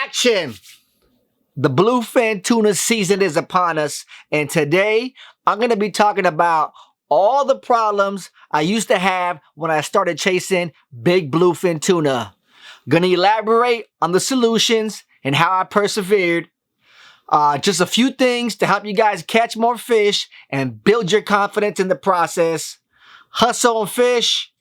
Action! The bluefin tuna season is upon us, and today I'm going to be talking about all the problems I used to have when I started chasing big bluefin tuna. Going to elaborate on the solutions and how I persevered. Just a few things to help you guys catch more fish and build your confidence in the process. Hustle and fish.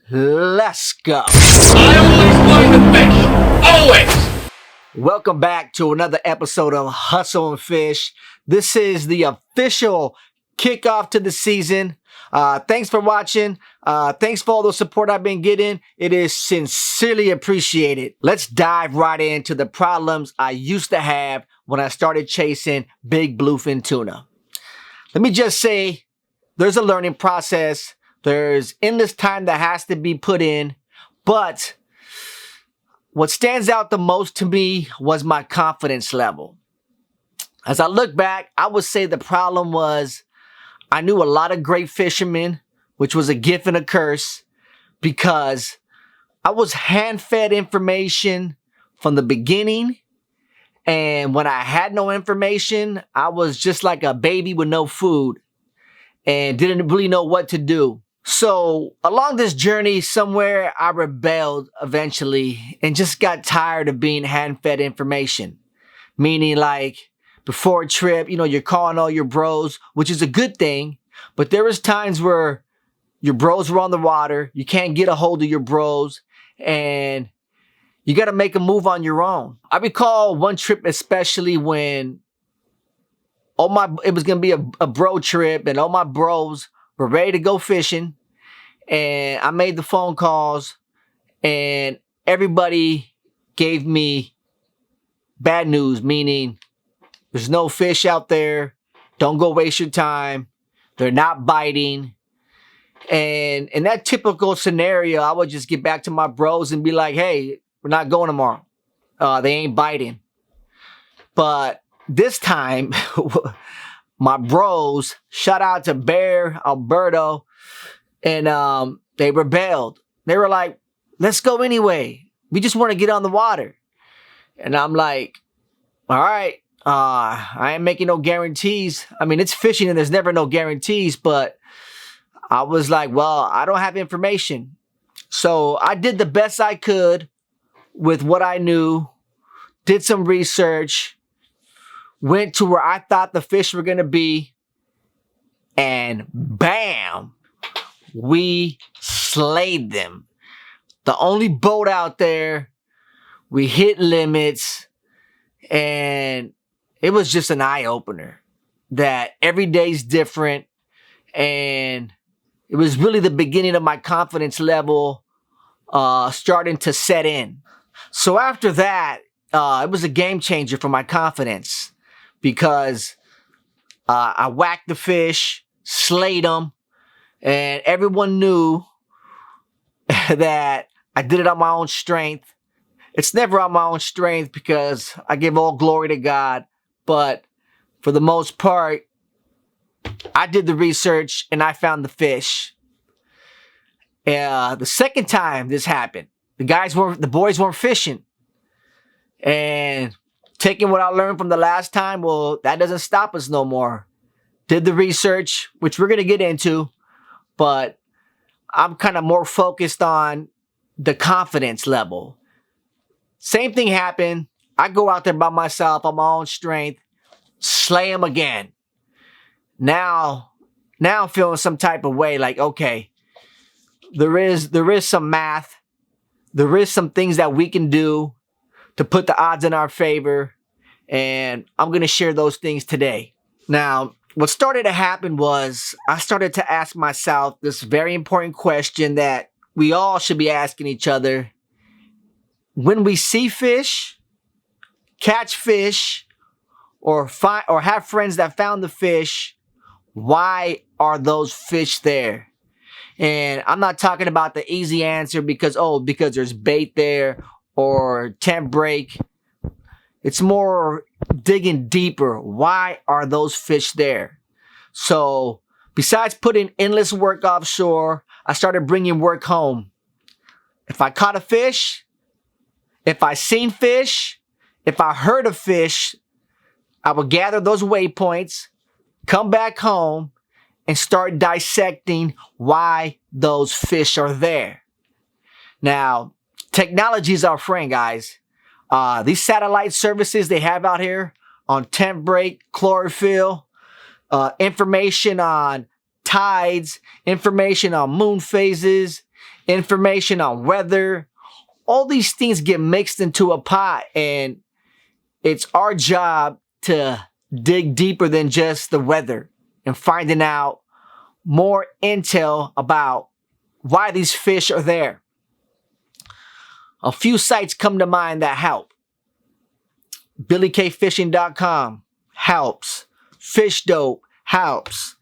Let's go. I always find the fish. Always. Welcome back to another episode of Hustle and Fish. This is the official kickoff to the season. Thanks for watching. Thanks for all the support I've been getting. It is sincerely appreciated. Let's dive right into the problems I used to have when I started chasing big bluefin tuna. Let me just say, there's a learning process. There's endless time that has to be put in, but what stands out the most to me was my confidence level. As I look back, I would say the problem was I knew a lot of great fishermen, which was a gift and a curse, because I was hand-fed information from the beginning, and when I had no information, I was just like a baby with no food and didn't really know what to do. So along this journey, somewhere I rebelled eventually and just got tired of being hand-fed information. Meaning like before a trip, you're calling all your bros, which is a good thing. But there was times where your bros were on the water. You can't get a hold of your bros and you got to make a move on your own. I recall one trip especially when it was going to be a bro trip and all my bros were ready to go fishing, and I made the phone calls, and everybody gave me bad news, meaning there's no fish out there, don't go waste your time, they're not biting. And in that typical scenario, I would just get back to my bros and be like, hey, we're not going tomorrow. They ain't biting. But this time, my bros, shout out to Bear, Alberto, and they rebelled. They were like, let's go anyway. We just want to get on the water. And I'm like, all right, I ain't making no guarantees. I mean, it's fishing and there's never no guarantees, but I was like, well, I don't have information. So I did the best I could with what I knew, did some research, went to where I thought the fish were going to be, and bam, we slayed them. The only boat out there, we hit limits, and it was just an eye-opener that every day's different, and it was really the beginning of my confidence level starting to set in. So after that, it was a game changer for my confidence, because I whacked the fish, slayed them, and everyone knew that I did it on my own strength. It's never on my own strength because I give all glory to God, but for the most part, I did the research and I found the fish. The second time this happened, the boys weren't fishing, and taking what I learned from the last time, well, that doesn't stop us no more. Did the research, which we're going to get into, but I'm kind of more focused on the confidence level. Same thing happened. I go out there by myself on my own strength, slay them again. Now I'm feeling some type of way like, okay, there is some math. There is some things that we can do to put the odds in our favor, and I'm going to share those things today. Now, what started to happen was I started to ask myself this very important question that we all should be asking each other. When we see fish, catch fish, or have friends that found the fish, why are those fish there? And I'm not talking about the easy answer because there's bait there or tent break. It's more digging deeper. Why are those fish there? So besides putting endless work offshore, I started bringing work home. If I caught a fish, if I seen fish, if I heard a fish, I would gather those waypoints, come back home, and start dissecting why those fish are there. Now, technology is our friend, guys. These satellite services they have out here on tent break, chlorophyll, information on tides, information on moon phases, information on weather. All these things get mixed into a pot, and it's our job to dig deeper than just the weather and finding out more intel about why these fish are there. A few sites come to mind that help. BillyKFishing.com helps. Fish Dope helps.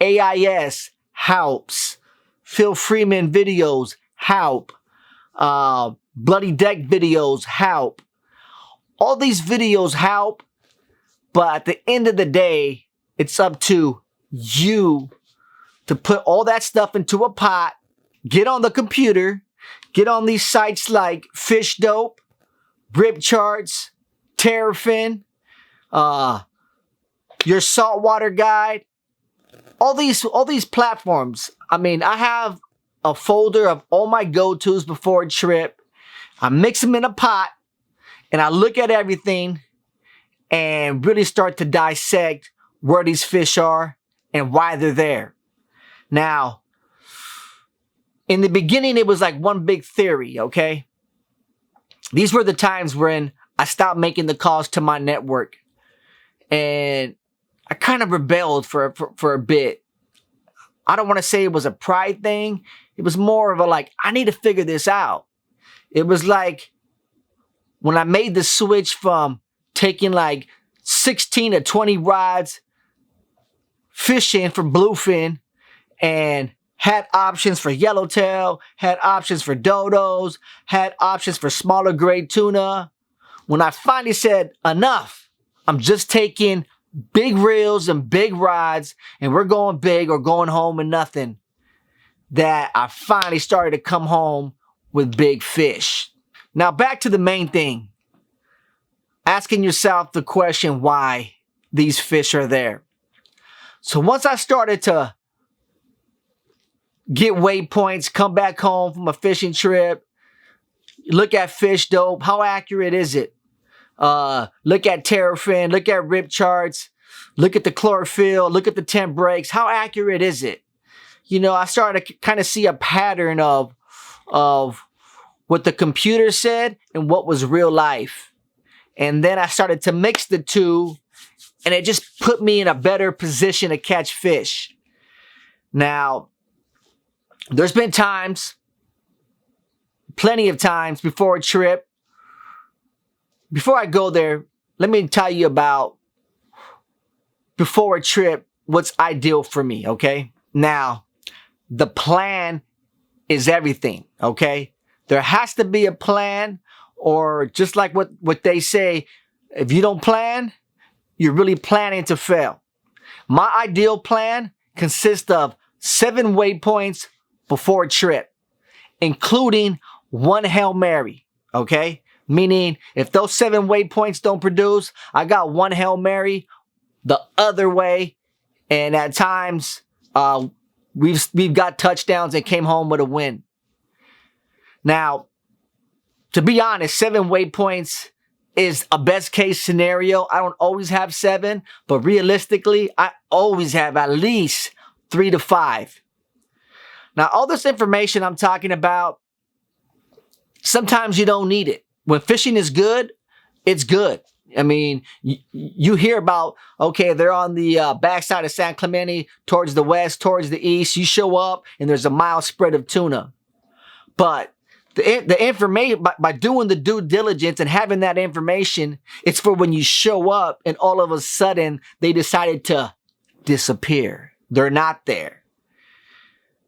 AIS helps. Phil Freeman videos help. Bloody Deck videos help. All these videos help, but at the end of the day, it's up to you to put all that stuff into a pot, get on the computer, get on these sites like Fish Dope, Rip Charts, Terrafin, your Saltwater Guide, all these platforms. I mean, I have a folder of all my go-tos before a trip. I mix them in a pot, and I look at everything and really start to dissect where these fish are and why they're there. Now, in the beginning, it was like one big theory, okay? These were the times when I stopped making the calls to my network, and I kind of rebelled for a bit. I don't want to say it was a pride thing. It was more of a like, I need to figure this out. It was like when I made the switch from taking like 16 to 20 rods fishing for bluefin and had options for yellowtail, had options for dodos, had options for smaller grade tuna. When I finally said, enough, I'm just taking big reels and big rods and we're going big or going home and nothing, that I finally started to come home with big fish. Now back to the main thing. Asking yourself the question why these fish are there. So once I started to get waypoints, come back home from a fishing trip, look at Fish Dope, how accurate is it? Look at Terrafin, look at Rip Charts, look at the chlorophyll, look at the tent breaks, how accurate is it? You know, I started to kind of see a pattern of what the computer said and what was real life. And then I started to mix the two, and it just put me in a better position to catch fish. Now, there's been times, plenty of times before a trip. Before I go there, let me tell you about before a trip, what's ideal for me, okay? Now, the plan is everything, okay? There has to be a plan, or just like what they say, if you don't plan, you're really planning to fail. My ideal plan consists of 7 waypoints before a trip, including 1 Hail Mary, okay? Meaning, if those 7 waypoints don't produce, I got 1 Hail Mary the other way, and at times, we've got touchdowns and came home with a win. Now, to be honest, 7 waypoints is a best case scenario. I don't always have 7, but realistically, I always have at least 3 to 5. Now, all this information I'm talking about, sometimes you don't need it. When fishing is good, it's good. I mean, you hear about, okay, they're on the backside of San Clemente, towards the west, towards the east. You show up, and there's a mile spread of tuna. But the information, by doing the due diligence and having that information, it's for when you show up and all of a sudden they decided to disappear. They're not there.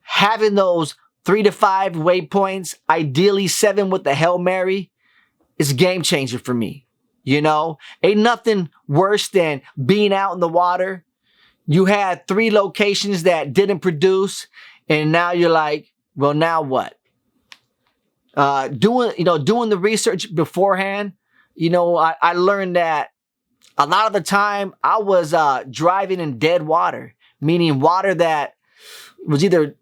Having those 3 to 5 waypoints, ideally 7 with the Hail Mary, is a game changer for me. You know, ain't nothing worse than being out in the water. You had 3 locations that didn't produce, and now you're like, well, now what? Doing the research beforehand, I learned that a lot of the time I was driving in dead water, meaning water that was either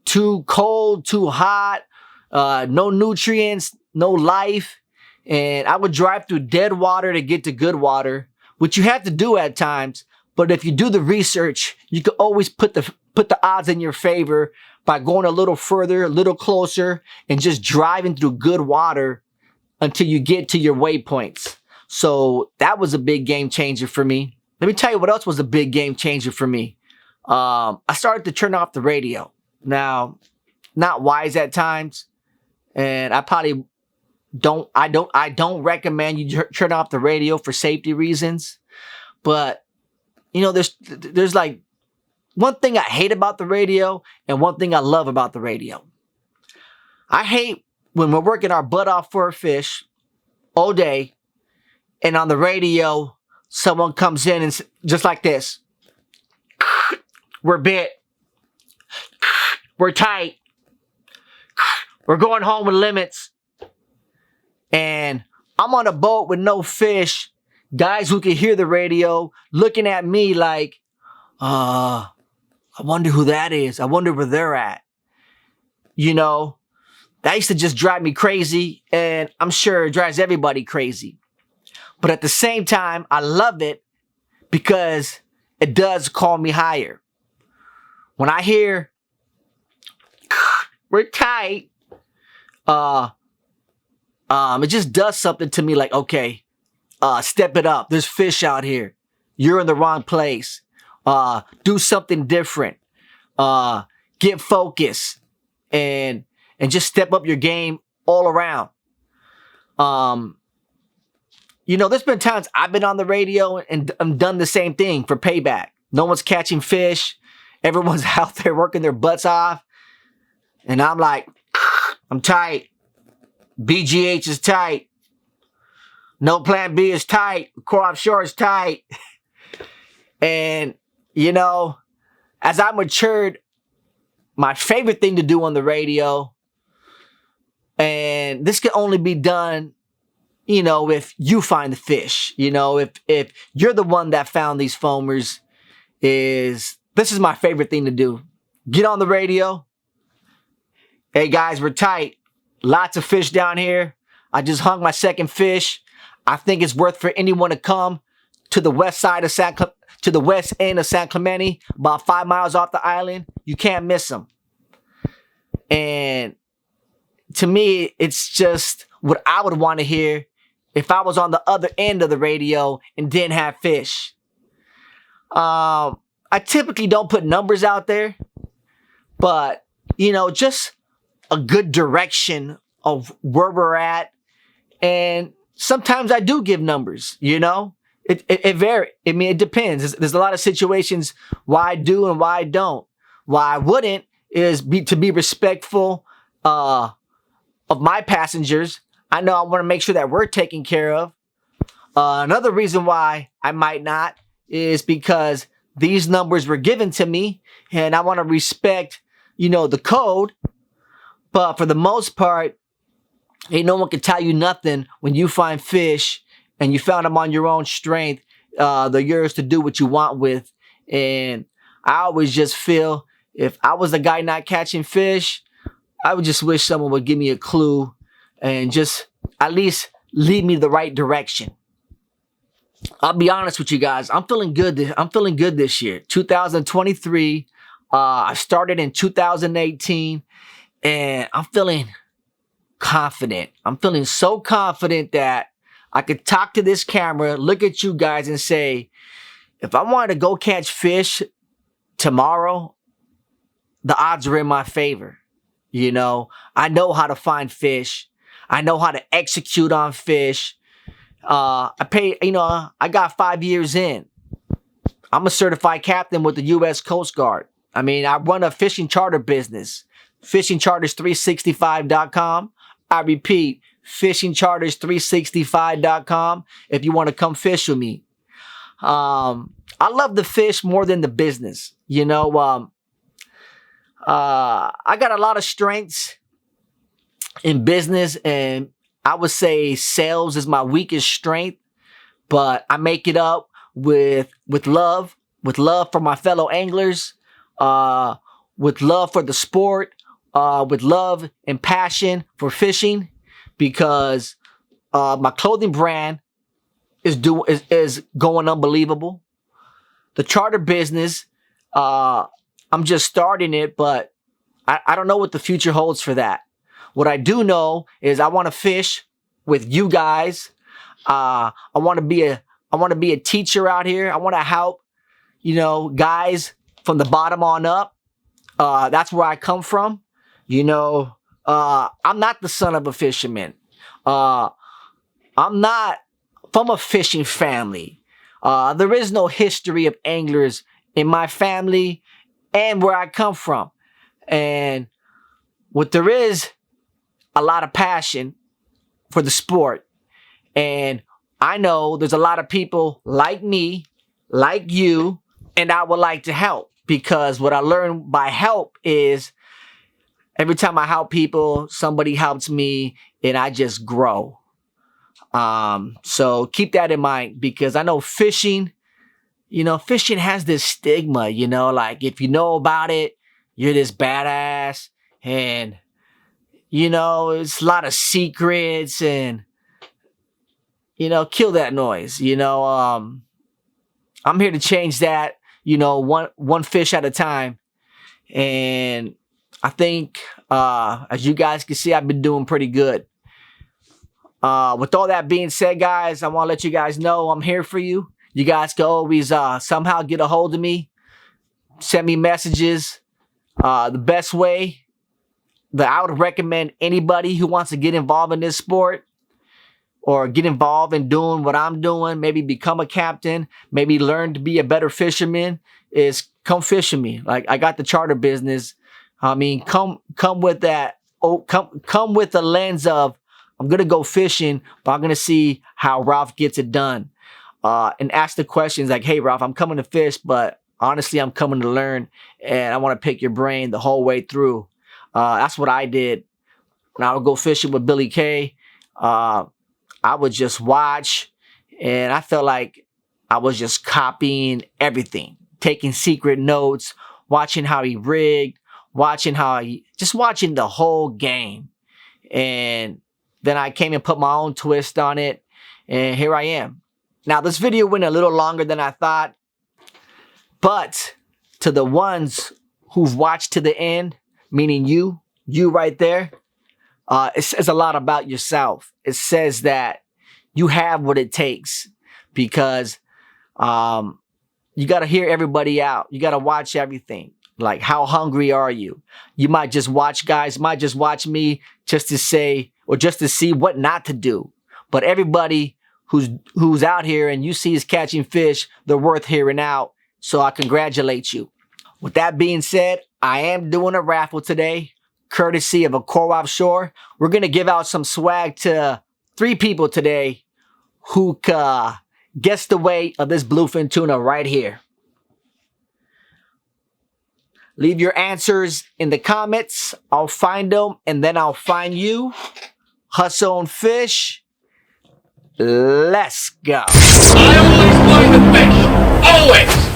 too cold, too hot, no nutrients, no life. And I would drive through dead water to get to good water, which you have to do at times. But if you do the research, you can always put the odds in your favor by going a little further, a little closer, and just driving through good water until you get to your waypoints. So that was a big game changer for me. Let me tell you what else was a big game changer for me. I started to turn off the radio. Now, not wise at times, and I probably don't recommend you turn off the radio for safety reasons. But there's like one thing I hate about the radio and one thing I love about the radio. I hate when we're working our butt off for a fish all day, and on the radio, someone comes in and just like this. We're bit. We're tight. We're going home with limits. And I'm on a boat with no fish. Guys who can hear the radio looking at me like, I wonder who that is. I wonder where they're at. That used to just drive me crazy, and I'm sure it drives everybody crazy. But at the same time, I love it because it does call me higher. When I hear, we're tight, it just does something to me like, okay, step it up. There's fish out here. You're in the wrong place. Do something different. Get focused and just step up your game all around. There's been times I've been on the radio and done the same thing for payback. No one's catching fish. Everyone's out there working their butts off. And I'm like, I'm tight. BGH is tight. No plan B is tight. Core offshore is tight. And, as I matured, my favorite thing to do on the radio, and this can only be done, if you find the fish, if you're the one that found these foamers, this is my favorite thing to do. Get on the radio. Hey guys, we're tight. Lots of fish down here. I just hung my second fish. I think it's worth for anyone to come to the west side of to the west end of San Clemente, about 5 miles off the island. You can't miss them. And to me, it's just what I would want to hear if I was on the other end of the radio and didn't have fish. I typically don't put numbers out there, but, just a good direction of where we're at. And sometimes I do give numbers, It varies. I mean, it depends. There's a lot of situations why I do and why I don't. Why I wouldn't is to be respectful of my passengers. I know I want to make sure that we're taken care of. Another reason why I might not is because these numbers were given to me and I want to respect, the code. But for the most part, ain't no one can tell you nothing when you find fish and you found them on your own strength. They're yours to do what you want with. And I always just feel if I was the guy not catching fish, I would just wish someone would give me a clue and just at least lead me the right direction. I'll be honest with you guys. I'm feeling good. I'm feeling good this year. 2023. I started in 2018 and I'm feeling confident. I'm feeling so confident that I could talk to this camera, look at you guys and say, if I wanted to go catch fish tomorrow, the odds are in my favor. I know how to find fish. I know how to execute on fish. I got 5 years in. I'm a certified captain with the U.S. Coast Guard. I mean, I run a fishing charter business. FishingCharters365.com. I repeat, FishingCharters365.com if you want to come fish with me. I love the fish more than the business. I got a lot of strengths in business and I would say sales is my weakest strength, but I make it up with love for my fellow anglers, with love for the sport, with love and passion for fishing, because my clothing brand is going unbelievable. The charter business, I'm just starting it, but I don't know what the future holds for that. What I do know is I want to fish with you guys. I want to be a teacher out here. I want to help, guys from the bottom on up. That's where I come from. I'm not the son of a fisherman. I'm not from a fishing family. There is no history of anglers in my family and where I come from. And what there is, a lot of passion for the sport. And I know there's a lot of people like me, like you, and I would like to help, because what I learned by help is every time I help people, somebody helps me and I just grow. So keep that in mind, because I know fishing has this stigma, like if you know about it, you're this badass, and it's a lot of secrets, and kill that noise. I'm here to change that, one fish at a time. And I think, as you guys can see, I've been doing pretty good. With all that being said, guys, I want to let you guys know I'm here for you. You guys can always somehow get a hold of me. Send me messages. The best way that I would recommend anybody who wants to get involved in this sport, or get involved in doing what I'm doing, maybe become a captain, maybe learn to be a better fisherman, is come fish with me. Like, I got the charter business. I mean, come with that. Come with the lens of, I'm going to go fishing, but I'm going to see how Ralph gets it done. And ask the questions like, hey, Ralph, I'm coming to fish, but honestly, I'm coming to learn, and I want to pick your brain the whole way through. That's what I did when I would go fishing with Billy K. I would just watch, and I felt like I was just copying everything, taking secret notes, watching how he rigged, watching the whole game. And then I came and put my own twist on it, and here I am. Now, this video went a little longer than I thought, but to the ones who've watched to the end, meaning you right there, it says a lot about yourself. It says that you have what it takes, because you got to hear everybody out. You got to watch everything. Like, how hungry are you? You might just watch me just to say, or just to see what not to do. But everybody who's out here and you see is catching fish, they're worth hearing out. So I congratulate you. With that being said, I am doing a raffle today, courtesy of Accor Offshore. We're going to give out some swag to 3 people today who guess the weight of this bluefin tuna right here. Leave your answers in the comments. I'll find them, and then I'll find you. Hustle and fish. Let's go. I always find the fish. Always.